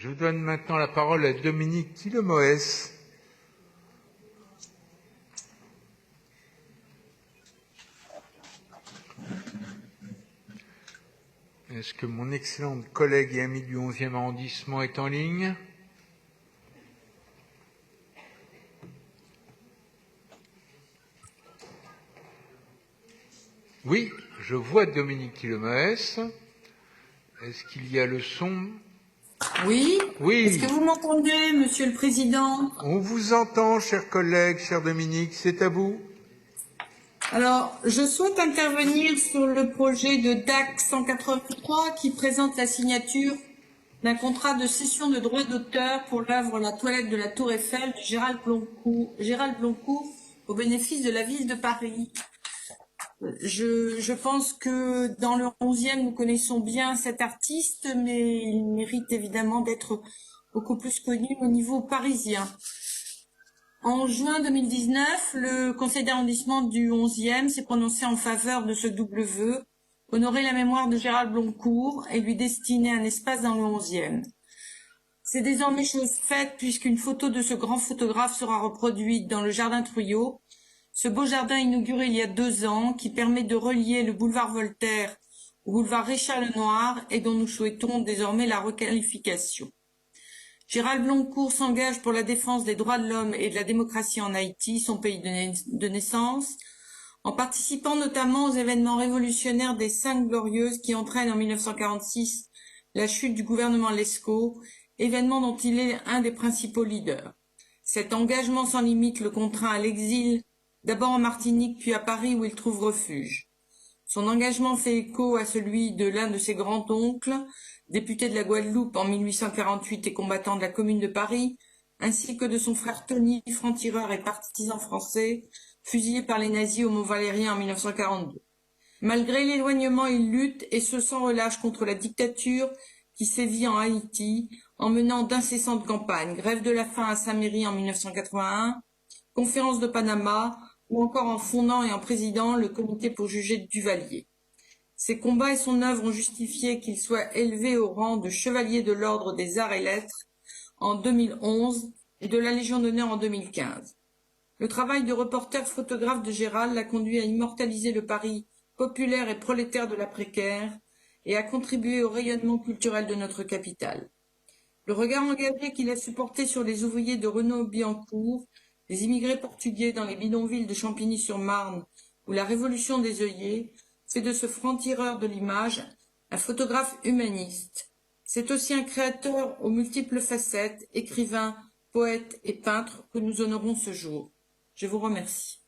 Je donne maintenant la parole à Dominique Tillemoes. Est-ce que mon excellente collègue et amie du 11e arrondissement est en ligne? Oui, je vois Dominique Tillemoes. Est-ce qu'il y a le son? Oui. Oui. Est-ce que vous m'entendez, Monsieur le Président? On vous entend, cher collègue, cher Dominique, c'est à vous. Alors, je souhaite intervenir sur le projet de DAC 183 qui présente la signature d'un contrat de cession de droits d'auteur pour l'œuvre La toilette de la Tour Eiffel de Gérald Bloncourt au bénéfice de la ville de Paris. Je pense que dans le 11e, nous connaissons bien cet artiste, mais il mérite évidemment d'être beaucoup plus connu au niveau parisien. En juin 2019, le conseil d'arrondissement du 11e s'est prononcé en faveur de ce double vœu, honorer la mémoire de Gérald Bloncourt et lui destiner un espace dans le 11e. C'est désormais chose faite puisqu'une photo de ce grand photographe sera reproduite dans le jardin Trouillot, ce beau jardin inauguré il y a 2 ans qui permet de relier le boulevard Voltaire au boulevard Richard Lenoir et dont nous souhaitons désormais la requalification. Gérald Bloncourt s'engage pour la défense des droits de l'homme et de la démocratie en Haïti, son pays de naissance, en participant notamment aux événements révolutionnaires des 5 Glorieuses qui entraînent en 1946 la chute du gouvernement Lescaut, événement dont il est un des principaux leaders. Cet engagement sans limite le contraint à l'exil, d'abord en Martinique puis à Paris où il trouve refuge. Son engagement fait écho à celui de l'un de ses grands-oncles, député de la Guadeloupe en 1848 et combattant de la Commune de Paris, ainsi que de son frère Tony, franc-tireur et partisan français, fusillé par les nazis au Mont-Valérien en 1942. Malgré l'éloignement, il lutte et ce sans relâche contre la dictature qui sévit en Haïti en menant d'incessantes campagnes, grève de la faim à Saint-Méry en 1981, conférence de Panama ou encore en fondant et en présidant le comité pour juger de Duvalier. Ses combats et son œuvre ont justifié qu'il soit élevé au rang de chevalier de l'ordre des arts et lettres en 2011 et de la Légion d'honneur en 2015. Le travail de reporter photographe de Gérald l'a conduit à immortaliser le Paris populaire et prolétaire de l'après-guerre et à contribuer au rayonnement culturel de notre capitale. Le regard engagé qu'il a su porter sur les ouvriers de Renault-Billancourt, les immigrés portugais dans les bidonvilles de Champigny-sur-Marne ou la révolution des œillets, fait de ce franc-tireur de l'image un photographe humaniste. C'est aussi un créateur aux multiples facettes, écrivain, poète et peintre que nous honorons ce jour. Je vous remercie.